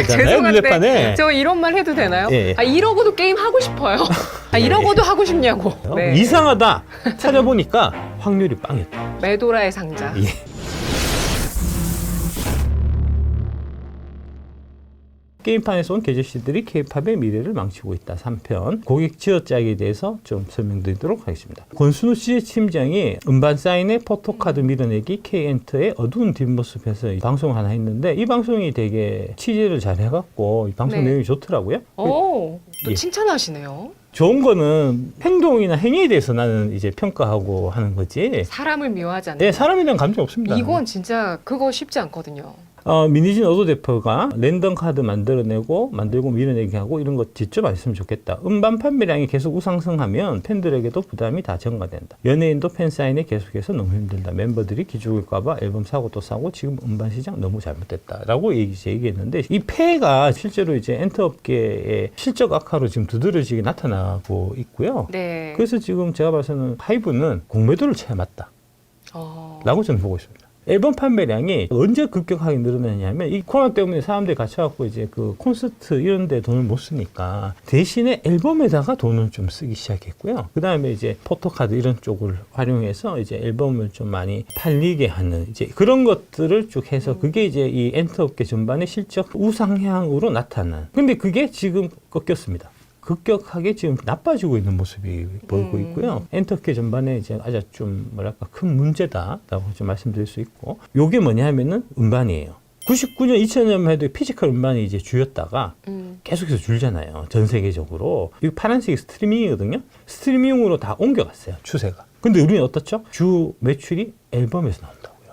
거잖아요. 물레판에. 저 이런 말 해도 되나요? 예. 이러고도 게임 하고 싶어요. 이러고도 하고 싶냐고. 네. 이상하다. 찾아보니까 확률이 빵이었다. 메도라의 상자. 예. 게임판에서 온 계절씨들이 K-팝의 미래를 망치고 있다. 3편 고객 지어짝에 대해서 좀 설명드리도록 하겠습니다. 권순우 씨의 팀장이 음반 사인의 포토카드 밀어내기 K-엔터의 어두운 뒷모습에서 방송을 하나 했는데 이 방송이 되게 취재를 잘 해갖고 이 방송 네. 내용이 좋더라고요. 또 예. 칭찬하시네요. 좋은 거는 행동이나 행위에 대해서 나는 이제 평가하고 하는 거지. 사람을 미워하지 않는. 네, 사람에 대한 감정이 없습니다. 이건 진짜 그거 쉽지 않거든요. 미니진 어도 대표가 랜덤 카드 만들고 밀어내기 하고 이런 거 직접 안 했으면 좋겠다. 음반 판매량이 계속 우상승하면 팬들에게도 부담이 다 전가된다. 연예인도 팬 사인에 계속해서 너무 힘들다. 멤버들이 기죽을까봐 앨범 사고 또 사고 지금 음반 시장 너무 잘못됐다라고 얘기했는데 이 폐해가 실제로 이제 엔터업계의 실적 악화로 지금 두드러지게 나타나고 있고요. 네. 그래서 지금 제가 봐서는 하이브는 공매도를 체험했다. 라고 저는 보고 있습니다. 앨범 판매량이 언제 급격하게 늘어나냐면 이 코로나 때문에 사람들이 갇혀갖고 이제 그 콘서트 이런 데 돈을 못 쓰니까 대신에 앨범에다가 돈을 좀 쓰기 시작했고요. 그 다음에 이제 포토카드 이런 쪽을 활용해서 이제 앨범을 좀 많이 팔리게 하는 이제 그런 것들을 쭉 해서 그게 이제 이 엔터업계 전반의 실적 우상향으로 나타난. 근데 그게 지금 꺾였습니다. 급격하게 지금 나빠지고 있는 모습이 보이고 있고요. 엔터케 전반에 이제 아주 좀 뭐랄까 큰 문제다라고 좀 말씀드릴 수 있고, 요게 뭐냐 하면은 음반이에요. 99년, 2000년만 해도 피지컬 음반이 이제 주였다가 계속해서 줄잖아요. 전 세계적으로. 이 파란색이 스트리밍이거든요. 스트리밍으로 다 옮겨갔어요. 추세가. 근데 우리는 어떻죠? 주 매출이 앨범에서 나온다고요.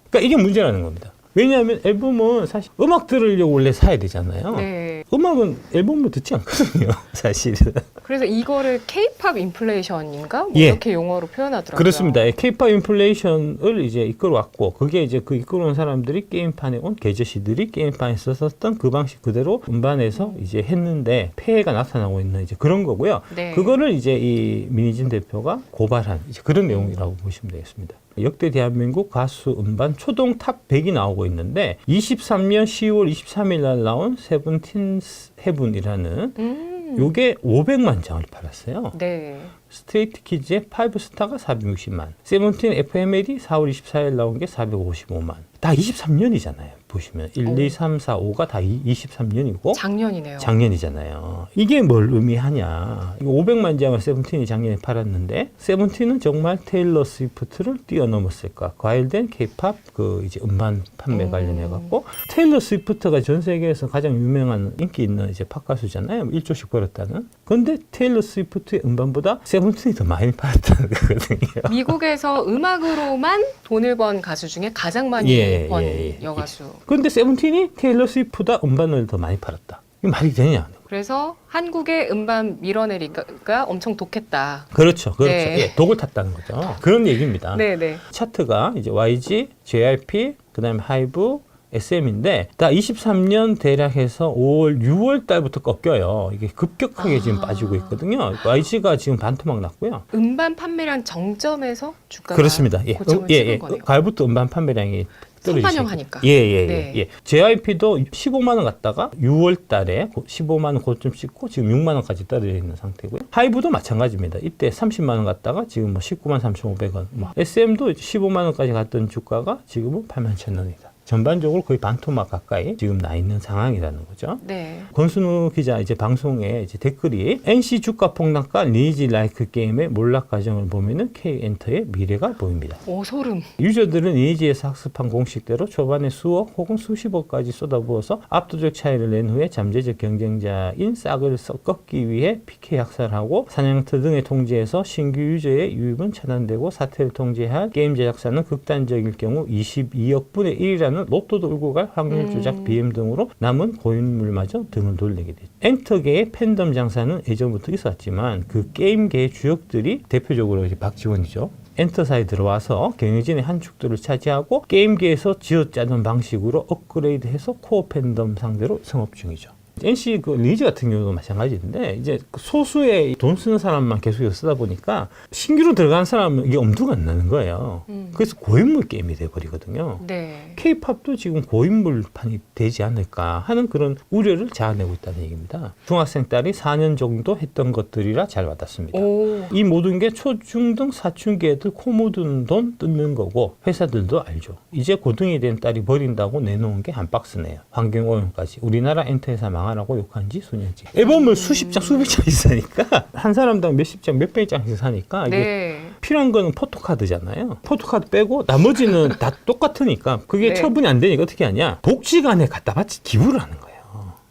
그러니까 이게 문제라는 겁니다. 왜냐하면 앨범은 사실 음악 들으려고 원래 사야 되잖아요. 네. 음악은 앨범으로 듣지 않거든요, 사실은. 그래서 이거를 K-팝 인플레이션인가? 뭐 예. 이렇게 용어로 표현하더라고요. 그렇습니다. K-팝 인플레이션을 이제 이끌어왔고, 그게 이제 그 이끌어온 사람들이 게임판에 온 계저씨들이 게임판에서 썼던 그 방식 그대로 음반에서 이제 했는데 폐해가 나타나고 있는 이제 그런 거고요. 네. 그거를 이제 이 민희진 대표가 고발한 이제 그런 내용이라고 보시면 되겠습니다. 역대 대한민국 가수 음반 초동 탑 100이 나오고 있는데 23년 10월 23일 날 나온 세븐틴 헤븐이라는 요게 500만 장을 팔았어요. 네. 스트레이트 키즈의 5스타가 460만, 세븐틴 FML이 4월 24일 나온 게 455만. 다 23년이잖아요. 보시면 1, 2, 3, 4, 5가 다 23년이고 작년이네요. 작년이잖아요. 이게 뭘 의미하냐. 500만 장을 세븐틴이 작년에 팔았는데 세븐틴은 정말 테일러 스위프트를 뛰어넘었을까. 과열된 K-팝 그 이제 음반 판매 관련해 갖고 테일러 스위프트가 전 세계에서 가장 유명한 인기 있는 이제 팝 가수잖아요. 1조씩 벌었다는. 근데 테일러 스위프트의 음반보다 세븐틴이 더 많이 팔았다는 거거든요. 미국에서 음악으로만 돈을 번 가수 중에 가장 많이 번 여가수. 근데 세븐틴이 테일러 스위프트보다 음반을 더 많이 팔았다. 이게 말이 되냐? 그래서 한국의 음반 밀어내리가 엄청 독했다. 그렇죠. 네. 예, 독을 탔다는 거죠. 그런 얘기입니다. 네네. 차트가 이제 YG, JYP, 그다음에 하이브, SM인데 다 23년 대략 해서 5월, 6월 달부터 꺾여요. 이게 급격하게 지금 빠지고 있거든요. YG가 지금 반토막 났고요. 음반 판매량 정점에서 주가가 그렇습니다. 고점을 찍은 거네요. 가을부터 음반 판매량이 선반영하니까. 예. JYP도 15만 원 갔다가 6월 달에 15만 원 고점 찍고 지금 6만 원까지 떨어져 있는 상태고요. 하이브도 마찬가지입니다. 이때 30만 원 갔다가 지금 뭐 19만 3,500원. SM도 15만 원까지 갔던 주가가 지금은 8만 1,000원이다. 전반적으로 거의 반토막 가까이 지금 나 있는 상황이라는 거죠. 네. 권순우 기자 이제 방송에 이제 댓글이 NC 주가 폭락과 리니지 라이크 게임의 몰락 과정을 보면은 K-엔터의 미래가 보입니다. 오, 소름. 유저들은 리니지에서 학습한 공식대로 초반에 수억 혹은 수십억까지 쏟아부어서 압도적 차이를 낸 후에 잠재적 경쟁자인 싹을 꺾기 위해 PK 학살하고 사냥터 등의 통제에서 신규 유저의 유입은 차단되고 사태를 통제할 게임 제작사는 극단적일 경우 22억 분의 1이라는 로또도 울고 갈 확률 조작 BM 등으로 남은 고인물마저 등을 돌리게 됐죠. 엔터계의 팬덤 장사는 예전부터 있었지만 그 게임계의 주역들이 대표적으로 이제 박지원이죠. 엔터사에 들어와서 경영진의 한 축들을 차지하고 게임계에서 지어짜는 방식으로 업그레이드해서 코어 팬덤 상대로 성업 중이죠. NC 그 리니지 같은 경우도 마찬가지인데 이제 소수의 돈 쓰는 사람만 계속 쓰다 보니까 신규로 들어간 사람은 이게 엄두가 안 나는 거예요. 그래서 고인물 게임이 돼버리거든요. 네. K-팝도 지금 고인물판이 되지 않을까 하는 그런 우려를 자아내고 있다는 얘기입니다. 중학생 딸이 4년 정도 했던 것들이라 잘 받았습니다. 오. 이 모든 게 초중등 사춘기 애들 코 묻은 돈 뜯는 거고 회사들도 알죠. 이제 고등이 된 딸이 버린다고 내놓은 게 한 박스네요. 환경오염까지. 우리나라 엔터회사 망하라고 욕한 지 수년째. 앨범을 수십 장, 수백 장씩 사니까 한 사람당 몇십 장, 몇백 장씩 사니까 이게 네. 필요한 거는 포토카드잖아요. 포토카드 빼고 나머지는 다 똑같으니까 그게 네. 처분이 안 되니까 어떻게 하냐. 복지관에 갖다 바치 기부를 하는 거예요.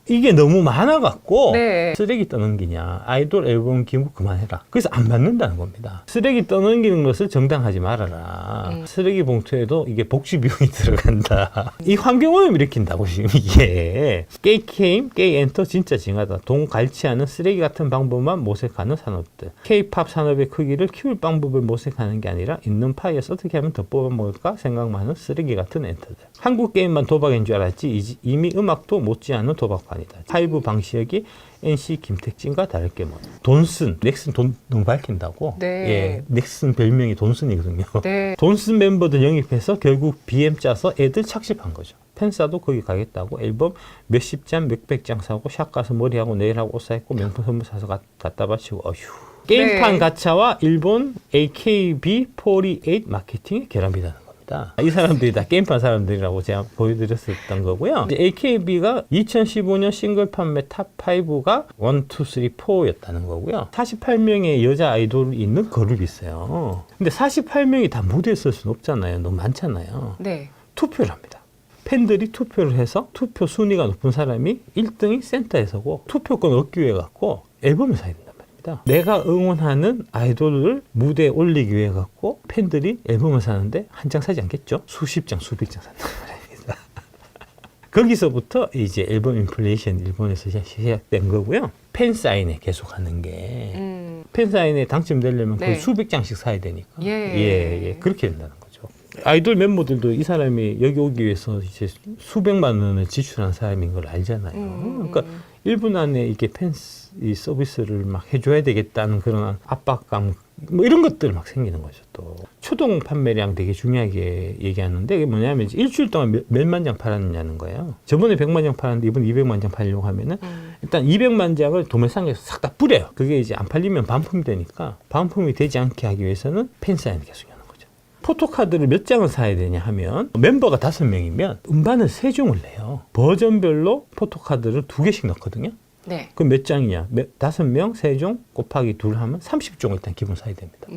이게 너무 많아갖고 네. 쓰레기 떠넘기냐. 아이돌 앨범 기부 그만해라. 그래서 안 받는다는 겁니다. 쓰레기 떠넘기는 것을 정당하지 말아라. 쓰레기 봉투에도 이게 복지 비용이 들어간다. 이 환경오염 일으킨다고 지금 이게. 게임, 엔터 진짜 징하다. 돈 갈치 않은 쓰레기 같은 방법만 모색하는 산업들. K-팝 산업의 크기를 키울 방법을 모색하는 게 아니라 있는 파이에서 어떻게 하면 더 뽑아먹을까 생각만 하는 쓰레기 같은 엔터들. 한국 게임만 도박인 줄 알았지 이미 음악도 못지않은 도박판이다. 하이브 방시혁이 NC 김택진과 다를 게 뭐. 돈슨, 넥슨 돈 너무 밝힌다고. 네. 예, 넥슨 별명이 돈슨이거든요. 네. 돈슨 멤버들 영입해서 결국 BM 짜서 애들 착십한 거죠. 팬싸도 거기 가겠다고 앨범 몇십 장, 몇백 장 사고 샵 가서 머리하고 네일하고 옷 사입고 명품 선물 사서 갖다 바치고 어휴. 게임판 네. 가차와 일본 AKB48 마케팅의 결합이라는 겁니다. 이 사람들이 다 게임판 사람들이라고 제가 보여드렸었던 거고요. 이제 AKB가 2015년 싱글 판매 탑5가 1, 2, 3, 4였다는 거고요. 48명의 여자 아이돌이 있는 그룹이 있어요. 근데 48명이 다 무대에 설 수는 없잖아요. 너무 많잖아요. 네. 투표를 합니다. 팬들이 투표를 해서 투표 순위가 높은 사람이 1등이 센터에 서고 투표권 얻기 위해 갖고 앨범을 사야 된단 말입니다. 내가 응원하는 아이돌을 무대에 올리기 위해 갖고 팬들이 앨범을 사는데 한 장 사지 않겠죠? 수십 장, 수백 장 산단 말입니다. 거기서부터 이제 앨범 인플레이션 일본에서 시작된 거고요. 팬 사인회 계속 하는 게 팬 사인회 당첨되려면 네. 거의 수백 장씩 사야 되니까 예. 그렇게 된다는 거죠. 아이돌 멤버들도 이 사람이 여기 오기 위해서 이제 수백만 원을 지출한 사람인 걸 알잖아요. 그러니까 1분 안에 이게 팬 이 서비스를 막 해줘야 되겠다는 그런 압박감 뭐 이런 것들 막 생기는 거죠. 또 초동 판매량 되게 중요하게 얘기하는데 이게 뭐냐면 이제 일주일 동안 몇만 장 팔았느냐는 거예요. 저번에 100만 장 팔았는데 이번 200만 장 팔려고 하면은 일단 200만 장을 도매상에서 싹 다 뿌려요. 그게 이제 안 팔리면 반품이 되니까 반품이 되지 않게 하기 위해서는 팬 사인을 계속 하는 거죠. 포토카드를 몇 장을 사야 되냐 하면 멤버가 5명이면 음반을 3종을 내요. 버전별로 포토카드를 2개씩 넣거든요. 네. 그럼 몇 장이냐? 5명, 3종 곱하기 2 하면 30종 일단 기본 사야 됩니다.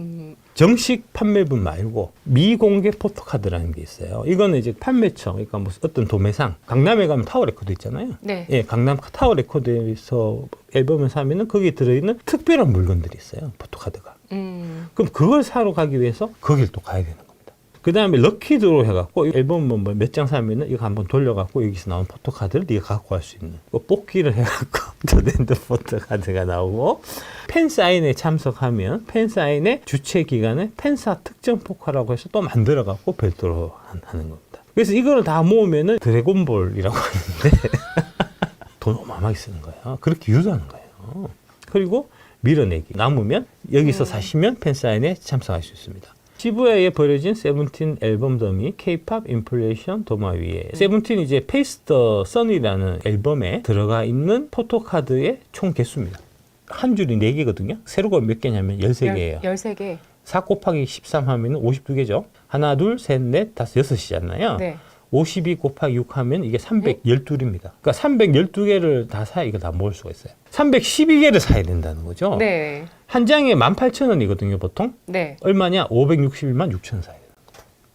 정식 판매분 말고 미공개 포토카드라는 게 있어요. 이거는 이제 판매처, 그러니까 뭐 어떤 도매상, 강남에 가면 타워 레코드 있잖아요. 네. 예, 강남 타워 레코드에서 앨범을 사면은 거기에 들어있는 특별한 물건들이 있어요. 포토카드가. 그럼 그걸 사러 가기 위해서 거길 또 가야 되는 겁니다. 그 다음에 럭키드로 해갖고 앨범 뭐 몇 장 사면은 이거 한번 돌려갖고 여기서 나온 포토카드를 네가 갖고 갈 수 있는 뭐 뽑기를 해갖고 저랜드 포토카드가 나오고 팬 사인회 참석하면 팬 사인회 주최 기간에 팬사 특정 포카라고 해서 또 만들어갖고 별도로 하는 겁니다. 그래서 이거를 다 모으면은 드래곤볼이라고 하는데 돈 어마어마하게 쓰는 거예요. 그렇게 유도하는 거예요. 그리고 밀어내기 남으면 여기서 사시면 팬 사인회 참석할 수 있습니다. 시부야에 버려진 세븐틴 앨범 더미 K-팝 인플레이션 도마 위에 세븐틴이 이제 페이스 더 선이라는 앨범에 들어가 있는 포토카드의 총 개수입니다. 한 줄이 4개거든요. 세로가 몇 개냐면 13개예요. 13개. 4 곱하기 13 하면 52개죠. 하나, 둘, 셋, 넷, 다섯, 6이잖아요. 네. 52 곱하기 6 하면 이게 312입니다. 그러니까 312개를 다 사야 이거 다 모을 수가 있어요. 312개를 사야 된다는 거죠. 네. 한 장에 18,000원이거든요, 보통. 네. 얼마냐? 561만 6천 사야 돼요.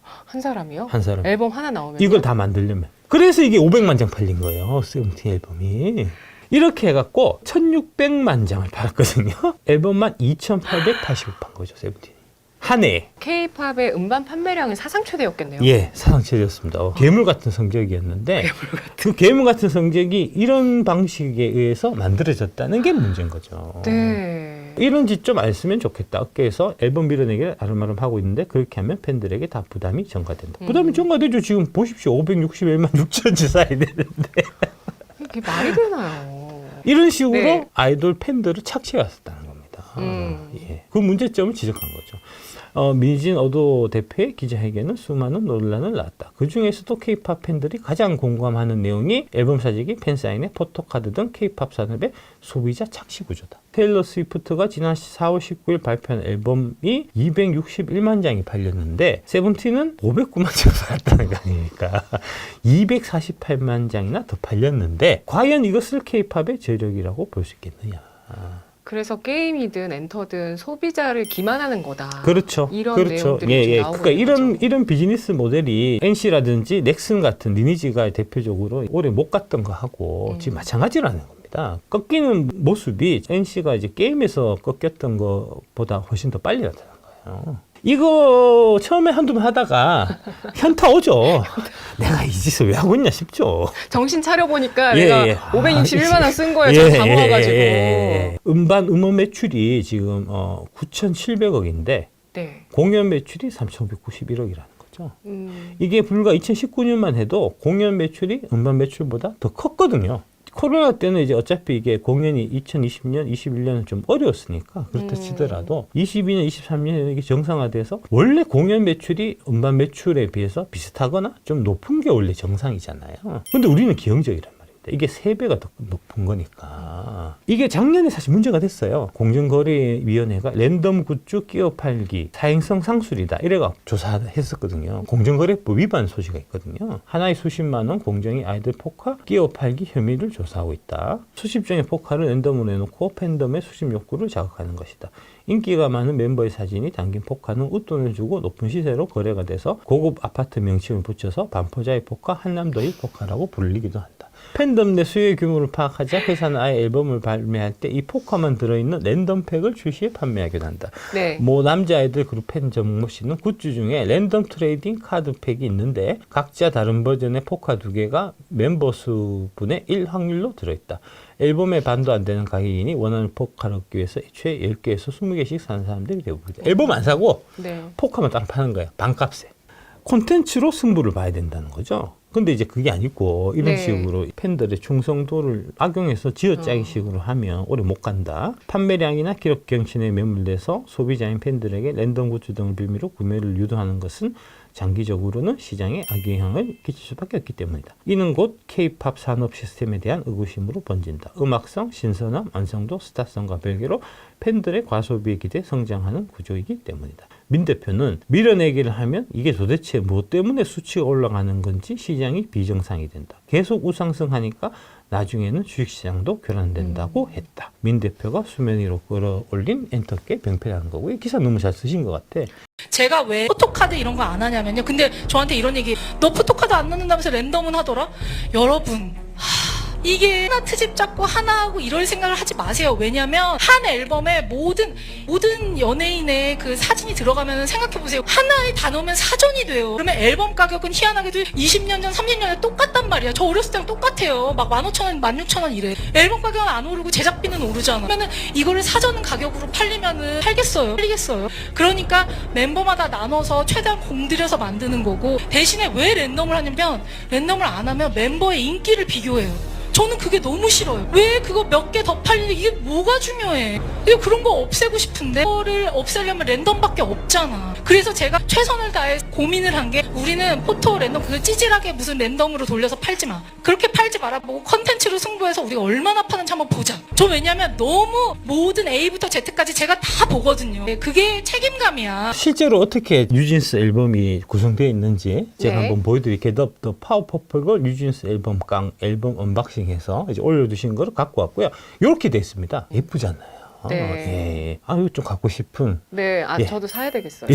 한 사람이요? 한 사람. 앨범 하나 나오면 이걸 다 만들려면. 그래서 이게 500만 장 팔린 거예요. 세븐틴 앨범이. 이렇게 해갖고 1600만 장을 팔았거든요. 앨범만 2880을 판 거죠, 세븐틴이. 한 해에. K-팝의 음반 판매량은 사상 최대였겠네요. 예, 사상 최대였습니다. 괴물 같은 성적이었는데 그 괴물 같은 성적이 이런 방식에 의해서 만들어졌다는 게 문제인 거죠. 네. 이런 짓 좀 알았으면 좋겠다. 업계에서 앨범 밀어내기를 아름아름 하고 있는데 그렇게 하면 팬들에게 다 부담이 전가된다. 부담이 전가되죠. 지금 보십시오. 561만 6천지 사야 되는데. 이게 말이 되나요? 이런 식으로 네. 아이돌 팬들을 착취해 왔었다는 겁니다. 예. 그 문제점을 지적한 거죠. 민진 어도 대표의 기자회견은 수많은 논란을 낳았다. 그중에서도 K-팝 팬들이 가장 공감하는 내용이 앨범 사재기, 팬사인회, 포토카드 등 K-팝 산업의 소비자 착취 구조다. 테일러 스위프트가 지난 4월 19일 발표한 앨범이 261만 장이 팔렸는데 세븐틴은 509만 장을 팔았다는 거 아닙니까? 248만 장이나 더 팔렸는데 과연 이것을 K-팝의 저력이라고 볼 수 있겠느냐. 그래서 게임이든 엔터든 소비자를 기만하는 거다. 그렇죠. 이런 그렇죠. 내용들이 좀 나오고 그러니까 있는 거죠. 이런 비즈니스 모델이 NC라든지 넥슨 같은 리니지가 대표적으로 오래 못 갔던 거 하고 지금 마찬가지라는 겁니다. 꺾이는 모습이 NC가 이제 게임에서 꺾였던 것보다 훨씬 더 빨리 나타난 거예요. 이거 처음에 한두 번 하다가 현타 오죠. 내가 이 짓을 왜 하고 있냐 싶죠. 정신 차려보니까 예, 내가 예. 561만 원 쓴 거에 좀 당황해가지고. 음반 음원 매출이 지금 9,700억인데 네. 공연 매출이 3,591억이라는 거죠. 이게 불과 2019년만 해도 공연 매출이 음반 매출보다 더 컸거든요. 코로나 때는 이제 어차피 이게 공연이 2020년, 21년은 좀 어려웠으니까 그렇다 치더라도 22년, 23년에 이게 정상화돼서 원래 공연 매출이 음반 매출에 비해서 비슷하거나 좀 높은 게 원래 정상이잖아요. 근데 우리는 기형적이란 말입니다. 이게 3배가 더 높은 거니까. 이게 작년에 사실 문제가 됐어요. 공정거래위원회가 랜덤 굿즈 끼어 팔기 사행성 상술이다 이래가 조사했었거든요. 공정거래법 위반 소지가 있거든요. 하나에 수십만 원 공정이 아이들 포카 끼어 팔기 혐의를 조사하고 있다. 수십 종의 포카를 랜덤으로 해놓고 팬덤의 수집 욕구를 자극하는 것이다. 인기가 많은 멤버의 사진이 담긴 포카는 웃돈을 주고 높은 시세로 거래가 돼서 고급 아파트 명칭을 붙여서 반포자의 포카, 한남더의 포카라고 불리기도 한다. 팬덤 내 수요의 규모를 파악하자 회사는 아예 앨범을 발매할 때 이 포카만 들어있는 랜덤팩을 출시해 판매하기도 한다. 네. 모 남자아이들 그룹 팬 정모 씨는 굿즈 중에 랜덤 트레이딩 카드 팩이 있는데 각자 다른 버전의 포카 2개가 멤버 수분의 1 확률로 들어있다. 앨범의 반도 안 되는 가격이니 원하는 포카를 얻기 위해서 애초에 10개에서 20개씩 사는 사람들이 대부분이다. 앨범 안 사고 네. 포카만 딱 파는 거예요. 반값에. 콘텐츠로 승부를 봐야 된다는 거죠. 근데 이제 그게 아니고 이런 네. 식으로 팬들의 충성도를 악용해서 쥐어짜기 식으로 하면 오래 못 간다. 판매량이나 기록 경신에 매몰돼서 소비자인 팬들에게 랜덤 굿즈 등을 빌미로 구매를 유도하는 것은 장기적으로는 시장에 악영향을 끼칠 수밖에 없기 때문이다. 이는 곧 K-팝 산업 시스템에 대한 의구심으로 번진다. 음악성, 신선함, 완성도, 스타성과 별개로 팬들의 과소비에 기대 성장하는 구조이기 때문이다. 민 대표는 밀어내기를 하면 이게 도대체 무엇 때문에 수치가 올라가는 건지 시장이 비정상이 된다. 계속 우상승하니까 나중에는 주식시장도 교란된다고 했다. 민 대표가 수면 위로 끌어올린 엔터계 병폐라는 거고 이 기사 너무 잘 쓰신 것 같아. 제가 왜 포토카드 이런 거 안 하냐면요. 근데 저한테 이런 얘기, 너 포토카드 안 넣는다면서 랜덤은 하더라? 여러분, 이게 하나 트집 잡고 하나 하고 이럴 생각을 하지 마세요. 왜냐면 한 앨범에 모든 연예인의 그 사진이 들어가면 생각해보세요. 하나에 다 넣으면 사전이 돼요. 그러면 앨범 가격은 희한하게도 20년 전, 30년 전에 똑같단 말이야. 저 어렸을 때랑 똑같아요. 막 15,000원, 16,000원 이래. 앨범 가격은 안 오르고 제작비는 오르잖아. 그러면은 이거를 사전 가격으로 팔리면은 팔겠어요? 팔리겠어요? 그러니까 멤버마다 나눠서 최대한 공들여서 만드는 거고, 대신에 왜 랜덤을 하냐면 랜덤을 안 하면 멤버의 인기를 비교해요. 저는 그게 너무 싫어요. 왜 그거 몇 개 더 팔리는 이게 뭐가 중요해? 이거 그런 거 없애고 싶은데 그거를 없애려면 랜덤밖에 없잖아. 그래서 제가 최선을 다해 고민을 한 게 우리는 포토 랜덤 그거 찌질하게 무슨 랜덤으로 돌려서 팔지 마. 그렇게 팔지 말아보고 컨텐츠로 승부해서 우리가 얼마나 파는지 한번 보자. 저 왜냐면 너무 모든 A부터 Z까지 제가 다 보거든요. 그게 책임감이야. 실제로 어떻게 뉴진스 앨범이 구성되어 있는지 제가 네. 한번 보여드릴게요. 더 파워 퍼플걸 뉴진스 앨범 앨범 언박싱해서 이제 올려두신 거를 갖고 왔고요. 이렇게 돼 있습니다. 예쁘잖아요. 네. 예. 아, 이거 좀 갖고 싶은. 네. 아, 예. 저도 사야 되겠어요.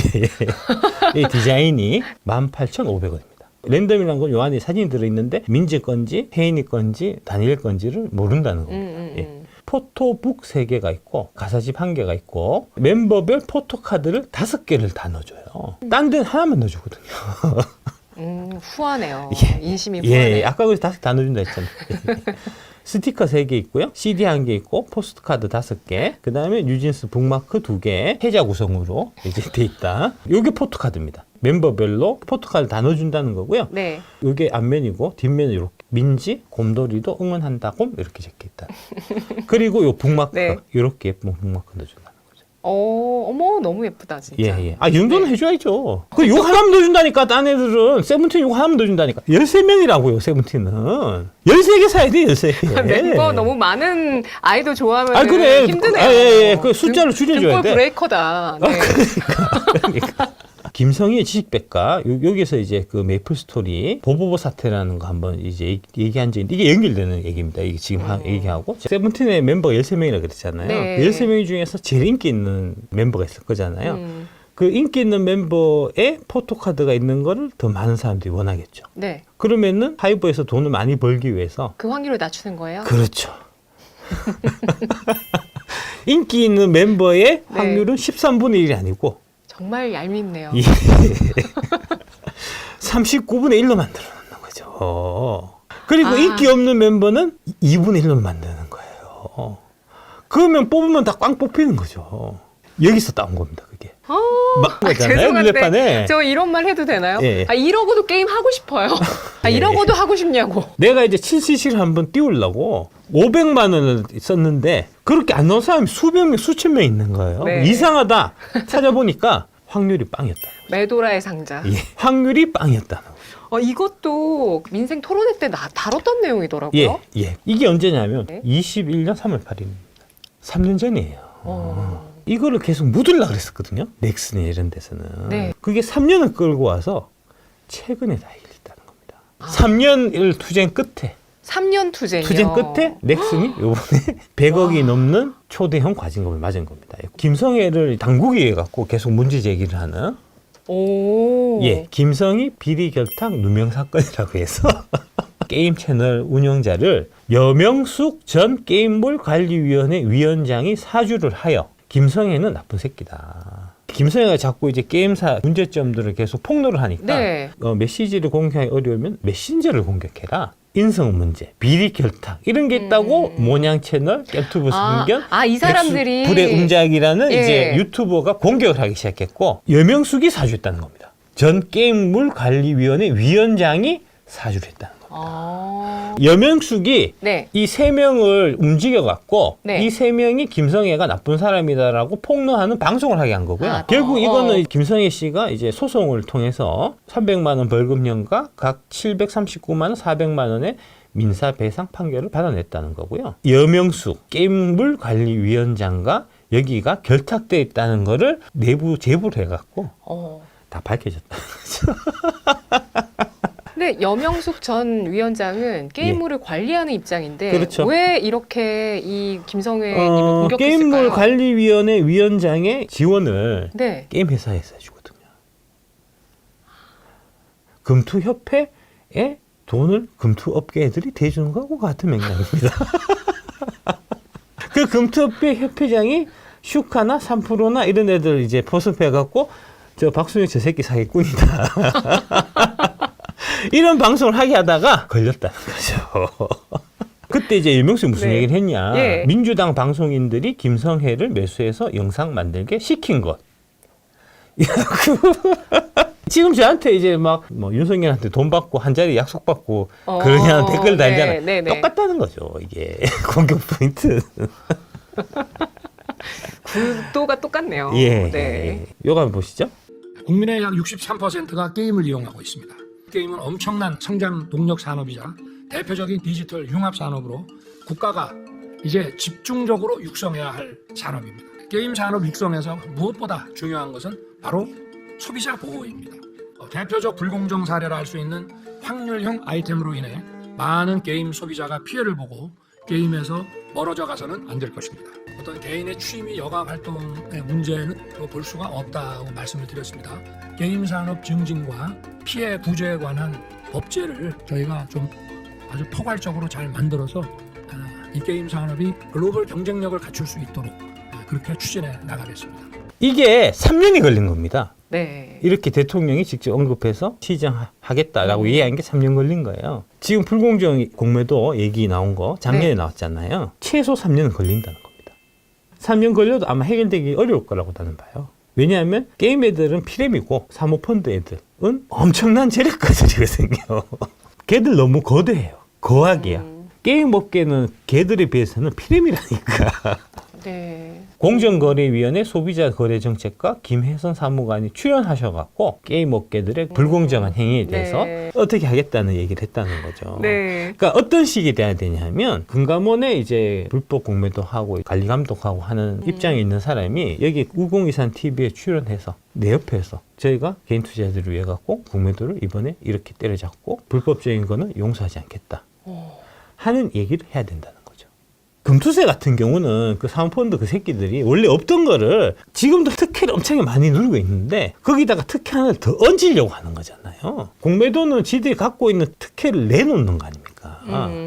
이 디자인이 18,500원입니다. 랜덤이라는 건 요 안에 사진이 들어있는데 민지 건지 혜인이 건지 다니엘 건지를 모른다는 겁니다. 예. 포토북 3개가 있고 가사집 1개가 있고 멤버별 포토카드를 5개를 다 넣어줘요. 딴 데는 하나만 넣어주거든요. 후하네요. 예. 인심이 후하네요. 예, 아까 그래서 5개 다 넣어준다 했잖아요. 스티커 3개 있고요. CD 1개 있고 포스트카드 5개. 그 다음에 뉴진스 북마크 2개. 해자 구성으로 이제 돼 있다. 요게 포토카드입니다. 멤버별로 포토카드 다 넣어준다는 거고요. 네. 이게 앞면이고 뒷면은 이렇게 민지, 곰돌이도 응원한다, 곰 이렇게 적혀있다. 그리고 요 북마크 네. 이렇게 예쁜 북마크 넣어준다는 거죠. 어머 너무 예쁘다 진짜. 예. 아, 이 정도는 네. 해줘야죠. 그 욕 하나만 넣어준다니까, 딴 애들은. 세븐틴 욕 하나만 넣어준다니까. 13명이라고요, 세븐틴은. 13개 사야 돼, 13개. 멤버 너무 많은 아이돌 좋아하면 아, 그래. 힘드네요. 예. 그 숫자를 줄여줘야 돼. 등골 브레이커다. 네. 그러니까. 김성희의 지식백과 여기서 이제 그 메이플 스토리 보보보 사태라는 거 한번 이제 얘기한 적이 이게 연결되는 얘기입니다. 이게 지금 얘기하고 세븐틴의 멤버가 13명이라 그랬잖아요. 네. 13명 중에서 제일 인기 있는 멤버가 있을 거잖아요. 그 인기 있는 멤버의 포토카드가 있는 거를 더 많은 사람들이 원하겠죠. 네. 그러면은 하이브에서 돈을 많이 벌기 위해서 그 확률을 낮추는 거예요? 그렇죠. 인기 있는 멤버의 확률은 13분의 1이 아니고 정말 얄밉네요. 39분의 1로 만들어 놓는 거죠. 그리고 아. 인기 없는 멤버는 2분의 1로 만드는 거예요. 그러면 뽑으면 다 꽝 뽑히는 거죠. 여기서 따온 겁니다, 그게. 막 거잖아요, 밀레판에. 저 이런 말 해도 되나요? 예. 아, 이러고도 게임 하고 싶어요. 아, 이러고도 하고 싶냐고. 내가 이제 7cc를 한번 띄우려고 500만 원을 썼는데 그렇게 안 넣은 사람이 수백 명, 수천 명 있는 거예요. 네. 이상하다. 찾아보니까 확률이 빵이었다. 메도라의 상자. 예. 확률이 빵이었다는 거죠. 이것도 민생 토론회 때 다뤘던 내용이더라고요. 예. 이게 언제냐면 네. 21년 3월 8일입니다. 3년 전이에요. 이거를 계속 묻으려고 그랬었거든요. 넥슨에 이런 데서는. 네. 그게 3년을 끌고 와서 최근에 다 해결됐다는 겁니다. 3년을 투쟁 끝에 3년 투쟁이요. 투쟁 끝에 넥슨이 요번에 100억이 넘는 초대형 과징금을 맞은 겁니다. 김성애를 당국이 해갖고 계속 문제 제기를 하는 오. 예, 김성희 비리 결탁 누명 사건이라고 해서 게임 채널 운영자를 여명숙 전 게임몰 관리위원회 위원장이 사주를 하여 김성애는 나쁜 새끼다. 김성애가 자꾸 이제 게임사 문제점들을 계속 폭로를 하니까 네. 메시지를 공개하기 어려우면 메신저를 공격해라. 인성 문제, 비리 결탁 이런 게 있다고 모냥 채널, 깸투브 성견, 이 사람들이 불의 음작이라는 예. 이제 유튜버가 공격을 하기 시작했고 여명숙이 사주했다는 겁니다. 전 게임물 관리위원회 위원장이 사주를 했다는 겁니다. 여명숙이 네. 이 세 명을 움직여갖고 네. 이 세 명이 김성애가 나쁜 사람이다라고 폭로하는 방송을 하게 한 거고요. 결국 이거는 김성애 씨가 이제 소송을 통해서 300만 원 벌금형과 각 739만 원, 400만 원의 민사배상 판결을 받아냈다는 거고요. 여명숙 게임물 관리위원장과 여기가 결탁돼 있다는 거를 내부 제보를 해갖고 다 밝혀졌다는 거죠. 근데 여명숙 전 위원장은 게임물을 관리하는 입장인데 그렇죠. 왜 이렇게 이 김성애님을 공격했을까요? 게임물 관리위원회 위원장의 지원을 네. 게임 회사에서 해주거든요. 금투협회에 돈을 금투업계들이 대주는 거하고 같은 맥락입니다. 그 금투업계 협회장이 슈카나 3프로나 이런 애들 이제 포섭해갖고 저 박수영 저 새끼 사기꾼이다. 이런 방송을 하게 하다가 걸렸다는 거죠. 그때 이제 유명수 무슨 네. 얘기를 했냐. 예. 민주당 방송인들이 김성애를 매수해서 영상 만들게 시킨 것. 지금 저한테 이제 막 뭐 윤석열한테 돈 받고 한 자리 약속 받고 그러냐는 댓글 달잖아요. 네. 똑같다는 거죠. 이게 공격 포인트. 구도가 똑같네요. 예. 네. 요거 한번 보시죠. 국민의 약 63%가 게임을 이용하고 있습니다. 게임은 엄청난 성장 동력 산업이자 대표적인 디지털 융합 산업으로 국가가 이제 집중적으로 육성해야 할 산업입니다. 게임 산업 육성에서 무엇보다 중요한 것은 바로 소비자 보호입니다. 대표적 불공정 사례라 할 수 있는 확률형 아이템으로 인해 많은 게임 소비자가 피해를 보고 게임에서 멀어져 가서는 안 될 것입니다. 어떤 개인의 취미 여가 활동의 문제는 볼 수가 없다고 말씀을 드렸습니다. 게임 산업 증진과 피해 구제에 관한 법제를 저희가 좀 아주 포괄적으로 잘 만들어서 이 게임 산업이 글로벌 경쟁력을 갖출 수 있도록 그렇게 추진해 나가겠습니다. 이게 3년이 걸린 겁니다. 네. 이렇게 대통령이 직접 언급해서 시정하겠다라고 얘기한 게 3년 걸린 거예요. 지금 불공정 공매도 얘기 나온 거 작년에 네. 나왔잖아요. 최소 3년은 걸린다는 겁니다. 3년 걸려도 아마 해결되기 어려울 거라고 나는 봐요. 왜냐하면 게임 애들은 피렘이고 사모펀드 애들은 엄청난 재력가들이거든요. 걔들 너무 거대해요. 거악이야. 게임 업계는 걔들에 비해서는 피렘이라니까. 네. 공정거래위원회 소비자거래정책과 김혜선 사무관이 출연하셔갖고 게임 업계들의 불공정한 행위에 대해서 네. 어떻게 하겠다는 얘기를 했다는 거죠. 네. 그러니까 어떤 식이 돼야 되냐면 금감원에 이제 불법 공매도 하고 관리 감독하고 하는 입장에 있는 사람이 여기 우공이산 TV에 출연해서 내 옆에서 저희가 개인 투자자들을 위해 갖고 공매도를 이번에 이렇게 때려잡고 불법적인 거는 용서하지 않겠다 하는 얘기를 해야 된다는 거죠. 금투세 같은 경우는 그 사모펀드 그 새끼들이 원래 없던 거를 지금도 특혜를 엄청 많이 누리고 있는데 거기다가 특혜 하나를 더 얹으려고 하는 거잖아요. 공매도는 지들이 갖고 있는 특혜를 내놓는 거 아닙니까?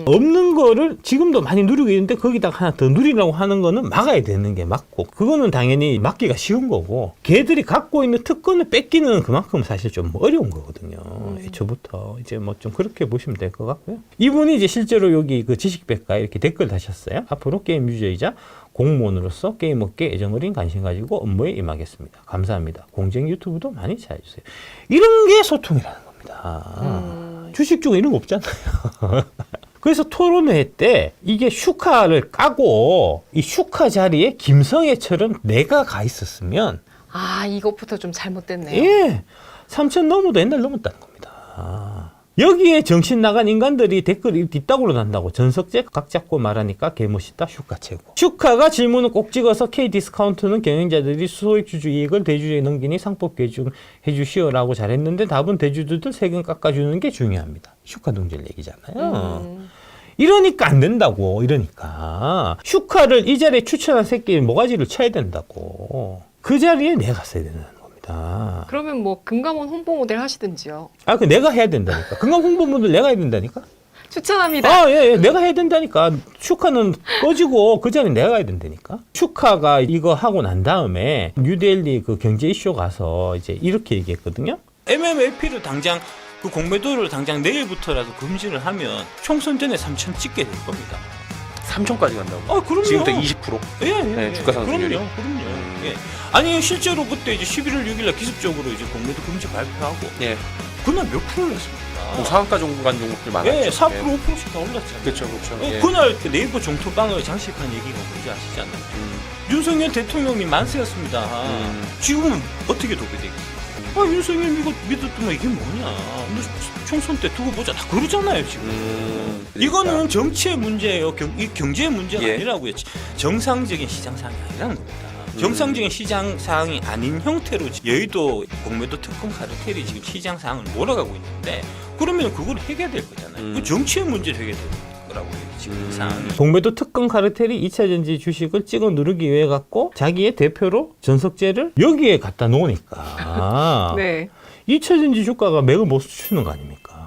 없는 거를 지금도 많이 누리고 있는데 거기다가 하나 더 누리려고 하는 거는 막아야 되는 게 맞고 그거는 당연히 막기가 쉬운 거고 걔들이 갖고 있는 특권을 뺏기는 그만큼 사실 좀 어려운 거거든요. 애초부터 이제 뭐 좀 그렇게 보시면 될 것 같고요. 이분이 이제 실제로 여기 그 지식백과에 이렇게 댓글 다셨어요. 앞으로 게임 유저이자 공무원으로서 게임업계 애정 어린 관심 가지고 업무에 임하겠습니다. 감사합니다. 공정 유튜브도 많이 찾아주세요. 이런 게 소통이라는 겁니다. 주식 중에 이런 거 없잖아요. 그래서 토론회 때 이게 슈카를 까고 이 슈카 자리에 김성애처럼 내가 가 있었으면 아, 이것부터 좀 잘못됐네요. 예, 3천 넘어도 옛날 넘었다는 겁니다. 여기에 정신 나간 인간들이 댓글이 뒷다구로 난다고 전석재 각 잡고 말하니까 개멋있다 슈카 최고. 슈카가 질문을 꼭 찍어서 K디스카운트는 경영자들이 수소액주주 이익을 대주주에 넘기니 상법 개중해 주시오라고 잘했는데 답은 대주주들 세금 깎아주는 게 중요합니다. 슈카 동질 얘기잖아요. 이러니까 안 된다고. 이러니까 슈카를 이 자리에 추천한 새끼 모가지를 쳐야 된다고. 그 자리에 내가 갔어야 되는 겁니다. 그러면 뭐 금감원 홍보 모델 하시든지요. 아, 그 내가 해야 된다니까. 금감 홍보문을 내가 해야 된다니까. 추천합니다. 아, 예, 예, 내가 해야 된다니까. 슈카는 꺼지고 그 자리에 내가 가야 된다니까. 슈카가 이거 하고 난 다음에 뉴델리 그 경제 이슈 가서 이제 이렇게 얘기했거든요. MMLP를 당장 그 공매도를 당장 내일부터라도 금지를 하면 총선 전에 3천 찍게 될 겁니다. 3천까지 간다고? 아, 그럼요. 지금부터 20%? 예, 예, 네, 예. 주가 상승률이? 그럼요. 예. 아니, 실제로 그때 이제 11월 6일날 기습적으로 이제 공매도 금지 발표하고 예. 그날 몇 프로 올랐습니까? 뭐 상한가 종간 종목들 많았죠. 예, 4% 5%씩 다 올랐잖아요. 그렇죠, 그렇죠. 예, 예. 그날 그 네이버 종토방을 장식한 얘기가 뭔지 아시잖아요. 윤석열 대통령님 만세였습니다. 지금은 어떻게 도배되겠어요? 아, 윤석열 이거 믿었더만 이게 뭐냐? 너 총선 때 두고 보자. 다 그러잖아요, 지금. 이거는 정치의 문제예요. 이 경제의 문제가 예. 아니라고요. 정상적인 시장 상황이 아니라는 겁니다. 정상적인 시장 상황이 아닌 형태로 여의도 공매도 특권 카르텔이 지금 시장 상황을 몰아가고 있는데 그러면 그걸 해결해야 될 거잖아요. 그 정치의 문제를 해결해야 될 거라고요. 지금 이 상황이. 공매도 특권 카르텔이 2차전지 주식을 찍어 누르기 위해 갖고 자기의 대표로 전석재를 여기에 갖다 놓으니까 네. 2차전지 주가가 맥을 못 추는 거 아닙니까?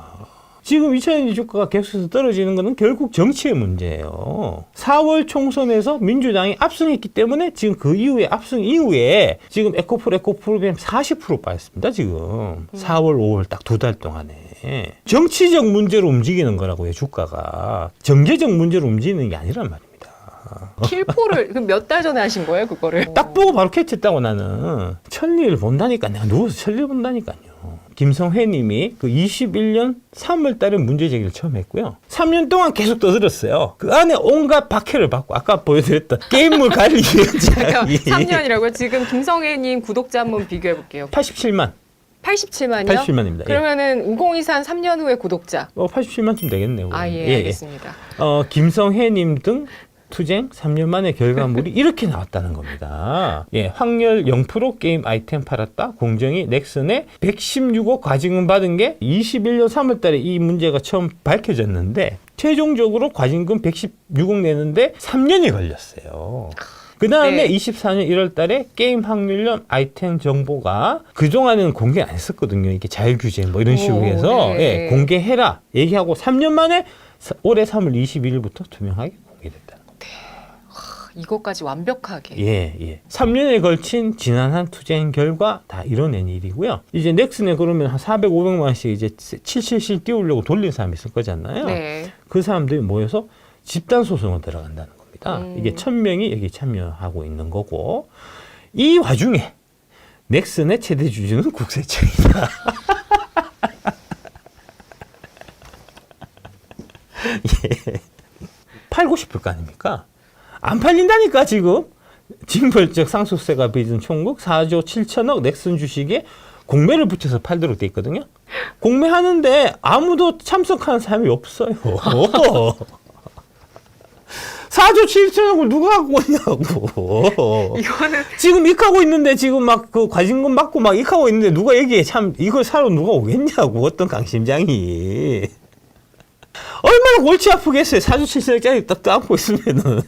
지금 2차전지 주가가 계속해서 떨어지는 것은 결국 정치의 문제예요. 4월 총선에서 민주당이 압승했기 때문에 지금 그 이후에 압승 이후에 지금 에코풀 그냥 40% 빠졌습니다. 지금 4월 5월 딱 2달 동안에. 정치적 문제로 움직이는 거라고요. 주가가. 정계적 문제로 움직이는 게 아니란 말입니다. 킬포를 몇 달 전에 하신 거예요, 그거를? 딱 보고 바로 캐치했다고 나는. 천리를 본다니까. 내가 누워서 천리를 본다니까요. 김성회 님이 그 21년 3월 달에 문제 제기를 처음 했고요. 3년 동안 계속 떠들었어요. 그 안에 온갖 박해를 받고 아까 보여드렸던 게임물 관리위원장이 3년이라고요? 지금 김성애님 구독자 한번 비교해 볼게요. 87만. 87만이요? 87만입니다. 그러면은 2023 3년 후의 구독자. 87만쯤 되겠네요. 아, 예, 알겠습니다. 김성회 님 등 투쟁 3년 만에 결과물이 이렇게 나왔다는 겁니다. 예, 확률 0% 게임 아이템 팔았다. 공정이 넥슨에 116억 과징금 받은 게 21년 3월 달에 이 문제가 처음 밝혀졌는데 최종적으로 과징금 116억 내는데 3년이 걸렸어요. 그 다음에 네. 24년 1월 달에 게임 확률련 아이템 정보가 그동안에는 공개 안 했었거든요. 이게 자율규제 뭐 이런 식으로 해서 네. 예, 공개해라 얘기하고 3년 만에 올해 3월 21일부터 투명하게 공개됐다. 이것까지 완벽하게. 예. 3년에 걸친 지난한 투쟁 결과 다 이뤄낸 일이고요. 이제 넥슨에 그러면 한 400, 500만 원씩 이제 777 띄우려고 돌린 사람이 있을 거잖아요. 네. 그 사람들이 모여서 집단 소송을 들어간다는 겁니다. 이게 1000명이 여기 참여하고 있는 거고 이 와중에 넥슨의 최대 주주는 국세청이다. 예. 팔고 싶을 거 아닙니까? 안 팔린다니까 지금. 징벌적 상속세가 빚은 총국 4조 7천억 넥슨 주식에 공매를 붙여서 팔도록 돼 있거든요. 공매하는데 아무도 참석하는 사람이 없어요. 4조 7천억을 누가 갖고 있냐고. 이거는 지금 익하고 있는데 지금 막 그 과징금 받고 막 익하고 있는데 누가 얘기해. 참 이걸 사러 누가 오겠냐고. 어떤 강심장이. 얼마나 골치 아프겠어요. 4조 7천억짜리 딱 안고 있으면은.